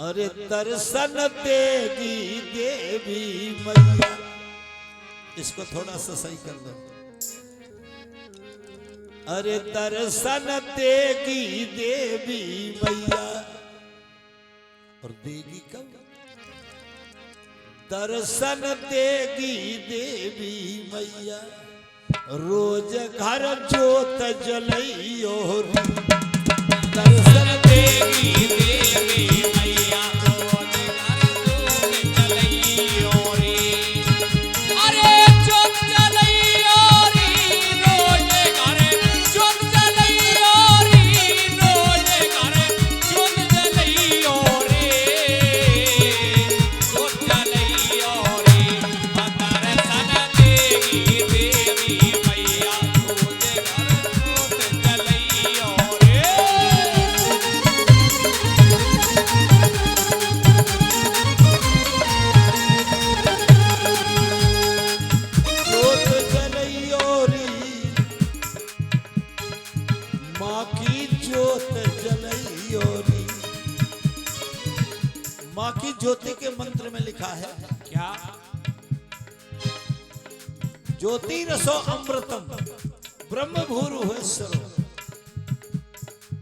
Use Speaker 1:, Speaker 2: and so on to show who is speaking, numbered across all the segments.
Speaker 1: अरे दर्शन देगी देवी मैया। इसको थोड़ा सा सही कर दो। अरे दर्शन देगी देवी मैया। और देगी कब? दर्शन देगी देवी मैया। रोज घर जोत जलइयो। दर्शन देगी देवी मैया। रोज घर जोत जलइयो रे। अरे जोत जलइयो रे। रोज घर जोत जलइयो रे। रोज घर जोत जलइयो रे। जोत जलइयो रे। दर्शन देगी देवी मैया। रोज घर जोत जलइयो रे। जोत जलइयो रे। माँ की जोत जलइयो रे। माँ की ज्योति के मंत्र में लिखा है क्या? ज्योति रसो अमृतम ब्रह्म भूर्भुवस्सरो।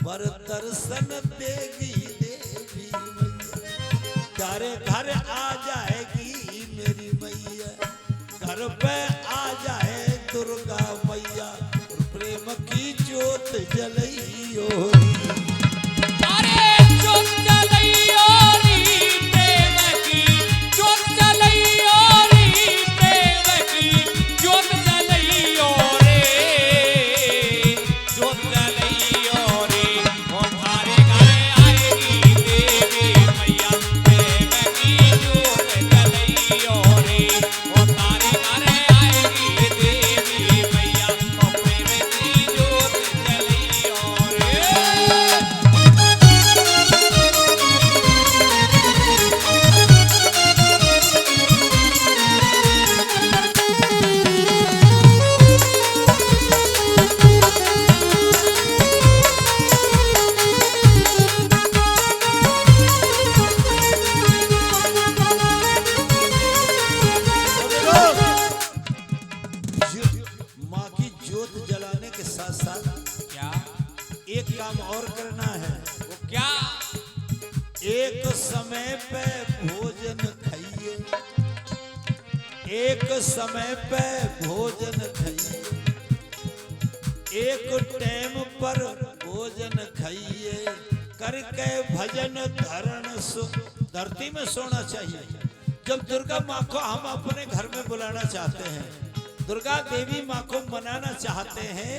Speaker 1: पर दर्शन देगी देवी मैया। तारे घर आ जाएगी मेरी मैया। घर पे आ जाए दुर्गा मैया। प्रेम की जोत जलइयो रे। अरे जोत जलइयो रे। प्रेम की जोत जलइयो रे। प्रेम की जोत जलइयो रे। जोत जलइयो रे। वो थारे घर आएगी देवी मैया। प्रेम की जोत जलइयो रे। वो थारे घर आएगी देवी मैया। वो प्रेम की जोत जलइयो रे। माँ की जोत जलाने के साथ साथ क्या एक काम और करना है? वो क्या? एक समय पे भोजन खाइए। एक समय पे भोजन खाइए। एक टाइम पर भोजन खाइए। करके भजन धरण धरती में सोना चाहिए। जब दुर्गा माँ को हम अपने घर में बुलाना चाहते हैं, दुर्गा देवी माँ को मनाना चाहते हैं,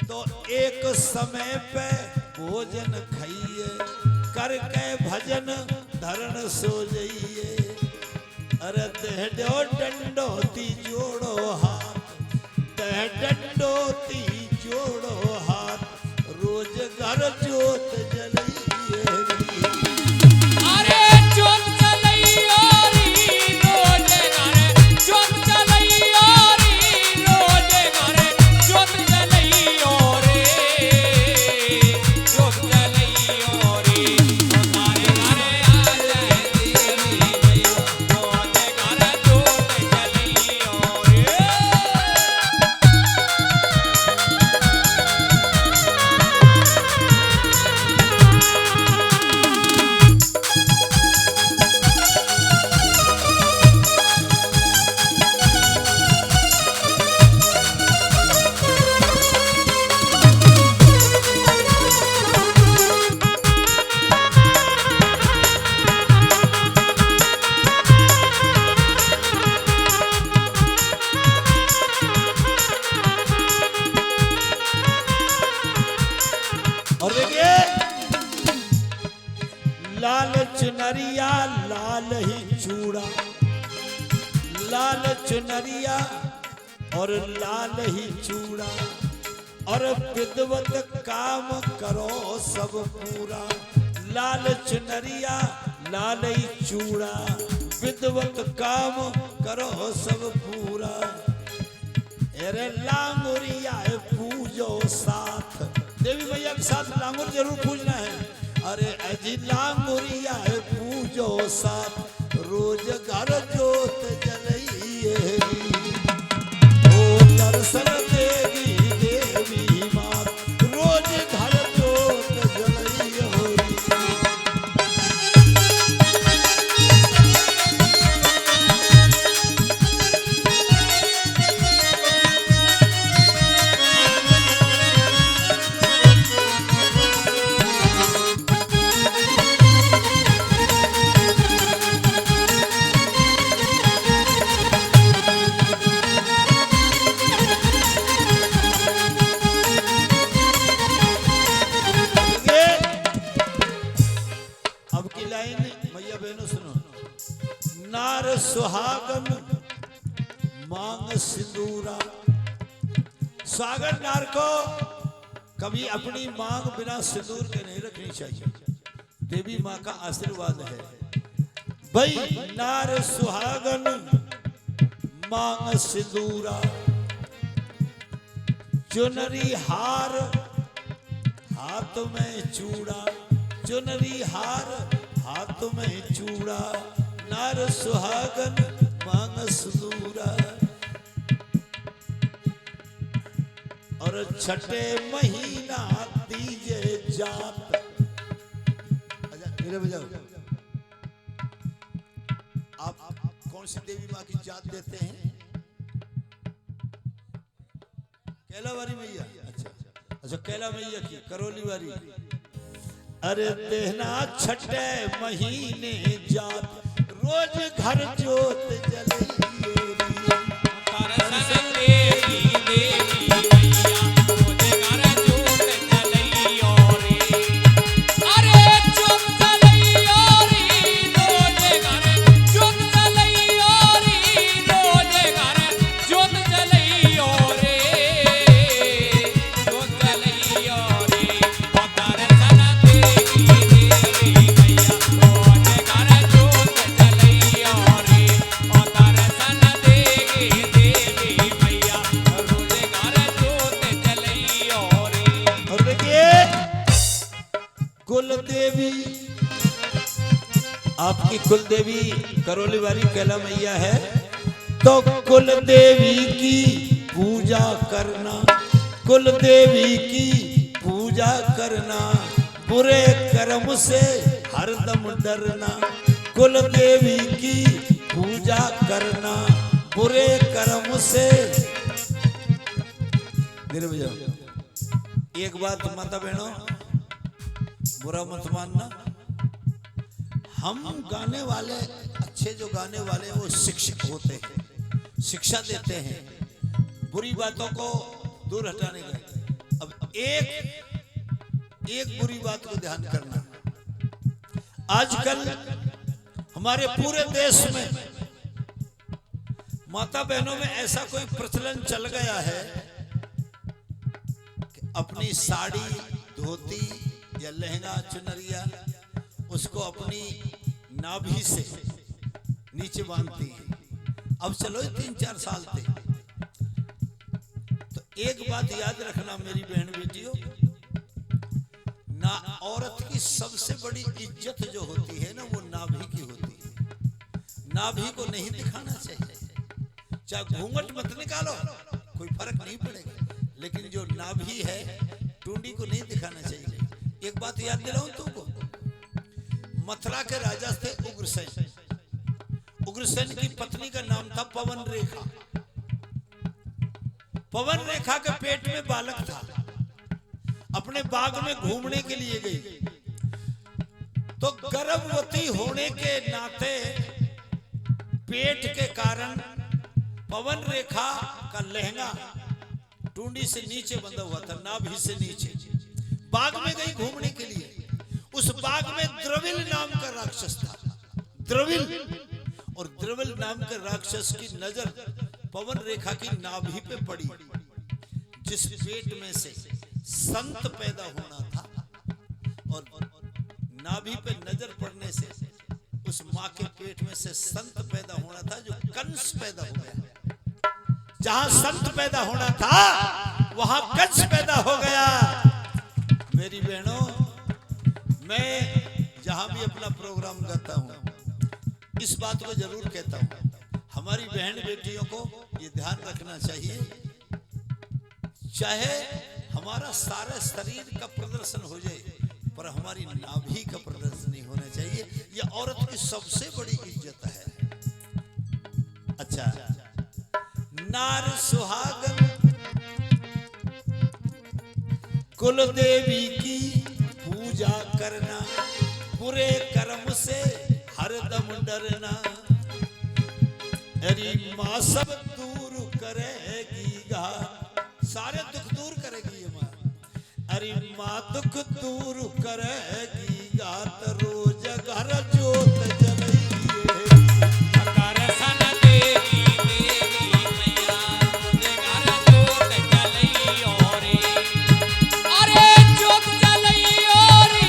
Speaker 1: तो एक समय पे भोजन खाइए। करके भजन धरण सो जाइए। अरे देह डंडोती जोड़ो हाथ। देह डंडोती जोड़ो हाथ। रोज घर जोत जलइए रे। अरे जोत जलइयो रे। रोज घर जोत जलइयो रे। रोज घर जोत जलइयो रे। जोत जलइयो रे। हमारे घर आ जाए देवी मैया। रोज घर जोत जलइयो रे। और देखिए, लाल चुनरिया लाल ही चूड़ा। लाल चुनरिया और लाल ही चूड़ा। और विद्वत काम करो सब पूरा। लाल चुनरिया लाल ही चूड़ा। विद्वत काम करो सब पूरा। अरे लांगुरिया पूजो साथ। देवी मैया के साथ लांगुर जरूर पूजना है।
Speaker 2: अरे अजिला मुरिया पूजो साथ रोज घर जोत जलइए ओ दर्शन देगी देवी मात रोज घर जोत जलइए होरी। अब की लाइन मैया बहनों सुनो। नार सुहागन मांग सिंदूरा। सुहागन नार को कभी अपनी मांग बिना सिंदूर के नहीं रखनी चाहिए। देवी माँ का आशीर्वाद है भाई। नार सुहागन मांग सिंदूरा चुनरी हार हाथ में चूड़ा चुनरी हार हाथ में चूड़ा नार सुहागन मांग सिंदूरा। और छठे महीना दीजे जात। मेरे बजाओ आप कौन सी देवी माँ की जात देते हैं? कैलावारी मैया। अच्छा कैला मैया की करौली वाली। अरे देना छठे महीने जात रोज घर जोत जलइए
Speaker 1: दर्शन देगी देवी मैया रोज घर जोत जलइयो रे। अरे जोत जलइयो रे रोज घर जोत जलइयो रे रोज घर जोत जलइयो रे जोत जलइयो रे। दर्शन देगी देवी मैया रोज घर जोत जलइयो रे। दर्शन देगी देवी मैया रोज घर जोत जलइयो रे।
Speaker 2: और देखिए कुल देवी आपकी कुल देवी करौली वाली कैला मैया है तो कुल देवी की पूजा करना। कुल देवी की पूजा करना बुरे कर्म से हरदम डरना। कुल देवी की पूजा करना बुरे कर्म से। मेरे भैया एक बात माता बहनों बुरा मत मानना। हम गाने वाले अच्छे जो गाने वाले वो शिक्षक होते हैं शिक्षा देते हैं बुरी बातों को दूर हटाने का। अब एक बुरी बात को ध्यान करना। आजकल हमारे पूरे देश में माता बहनों में ऐसा कोई प्रचलन चल गया है कि अपनी साड़ी धोती या लहंगा चुनरिया उसको अपनी नाभि से नीचे बांधती है। अब चलो 3-4 साल थे तो एक बात याद रखना मेरी बहन बेटियों ना औरत की सबसे बड़ी इज्जत जो होती है ना वो नाभि की होती है। नाभि को नहीं दिखाना चाहिए। चाहे घूंघट मत निकालो कोई फर्क नहीं पड़ेगा लेकिन जो नाभि है टूंडी को नहीं दिखाना चाहिए। एक बात याद दिलाऊं तुमको। मथुरा के राजा थे उग्रसेन। उग्रसेन की पत्नी का नाम था पवन रेखा। पवन रेखा के पेट में बालक था। अपने बाग में घूमने के लिए गई तो गर्भवती होने के नाते पेट के कारण पवन रेखा का लहंगा टूंडी से नीचे बंधा हुआ था नाभि से नीचे। बाग में गई घूमने के लिए। उस बाग में द्रविल नाम का राक्षस था। द्रविल और द्रविल नाम के राक्षस की नजर पवन रेखा की नाभि पे पड़ी जिस पेट में से संत पैदा होना था। और नाभि पे नजर पड़ने से उस माँ के पेट में से संत पैदा होना था जो कंस पैदा हो गया। जहां संत पैदा होना था वहां कंस पैदा हो गया। मेरी बहनों मैं जहां भी अपना प्रोग्राम करता हूं इस बात को जरूर कहता हूं, हमारी बहन बेटियों को ये ध्यान रखना चाहिए, चाहे हमारा सारा शरीर का प्रदर्शन हो जाए पर हमारी नाभि का प्रदर्शन नहीं होना चाहिए। ये औरत की सबसे बड़ी इज्जत है। अच्छा, नार सुहागन कुल देवी की पूजा करना, बुरे कर्म से हरदम डरना, अरे माँ सब दूर करेगी गा, सारे दुख दूर करेगी ये माँ। अरे माँ दुख दूर करेगी गा, तो रोज घर जोत जलेगी।
Speaker 1: दर्शन देगी देवी मैया, रोज घर जोत जलइयो रे। अरे जोत जलइयो रे,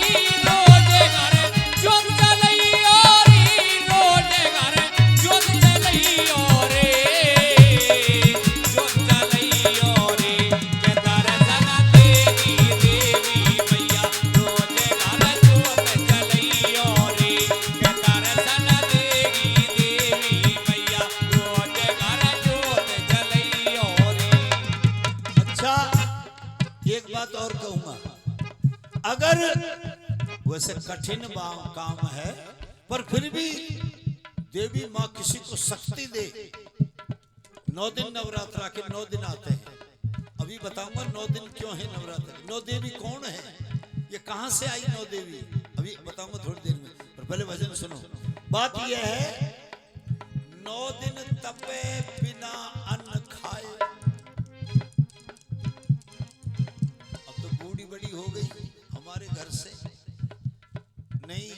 Speaker 1: रोज घर जोत जलइयो रे, रोज घर जोत जलइयो रे, जोत जलइयो रे। के दर्शन देगी देवी मैया, रोज घर जोत जलइयो रे। के दर्शन देगी देवी मैया, रोज घर जोत जलइयो रे।
Speaker 2: अच्छा, एक बात और कहूंगा, अगर वैसे कठिन काम है पर फिर भी देवी माँ किसी को शक्ति दे, 9 दिन नवरात्रा के 9 दिन आते हैं। अभी बताऊंगा 9 दिन क्यों है नवरात्र। 9 देवी कौन है, ये कहां से आई 9 देवी, अभी बताऊंगा थोड़ी देर में, पर पहले भजन सुनो। बात यह है, 9 दिन तपे बिना अन्न खाए। अब तो बूढ़ी बड़ी हो गई हमारे घर से, नहीं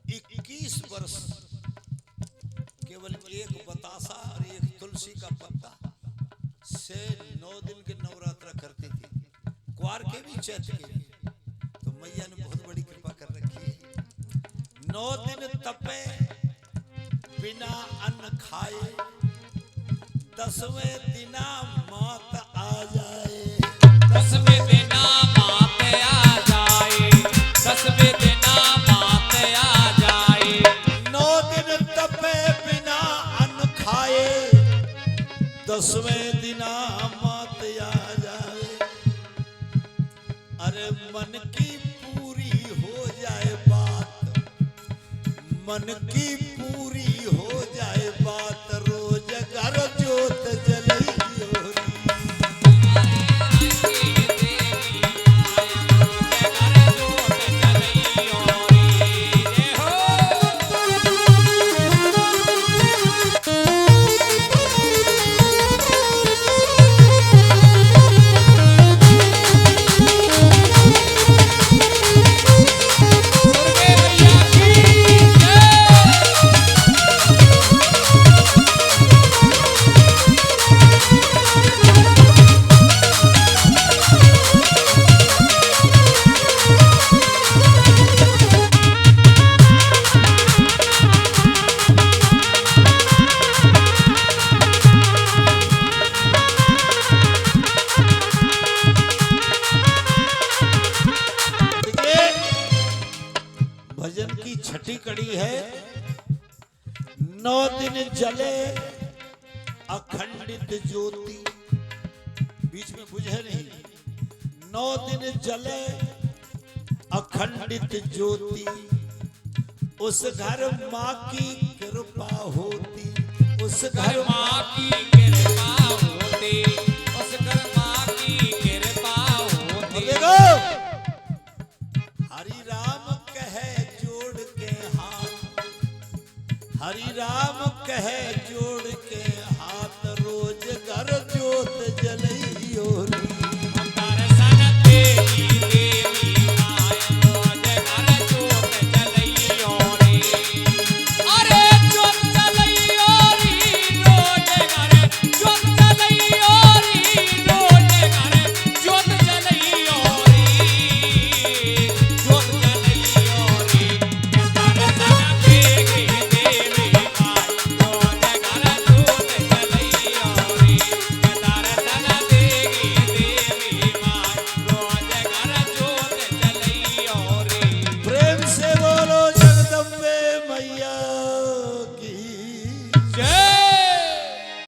Speaker 2: 21 वर्ष केवल एक बतासा और एक तुलसी का पत्ता से 9 दिन के नवरात्रा करती थी, क्वार के भी चैत के भी। तो मैया ने बहुत बड़ी कृपा कर रखी है। 9 दिन तपे बिना अन्न खाए, 10वें दिना मात आ जाए।
Speaker 1: 10वें दिना मात आ जाए, 10वें दिना मात आ जाए।
Speaker 2: 9 दिन तपे बिना अन्न खाए, 10वें दिना मात आ जाए। अरे मन की पूरी हो जाए बात, मन की पूरी हो जाए बात, रोज घर जोत जलेगी होरी। भजन की छठी कड़ी है, 9 दिन जले अखंडित ज्योति, बीच में बुझे नहीं। 9 दिन जले अखंडित ज्योति, उस घर माँ की कृपा होती, उस घर
Speaker 1: माँ की कृपा होती, उस घर माँ की कृपा होती।
Speaker 2: देखो, हरि राम कहे जोड़ के हाथ, हरि राम कहे जोड़ के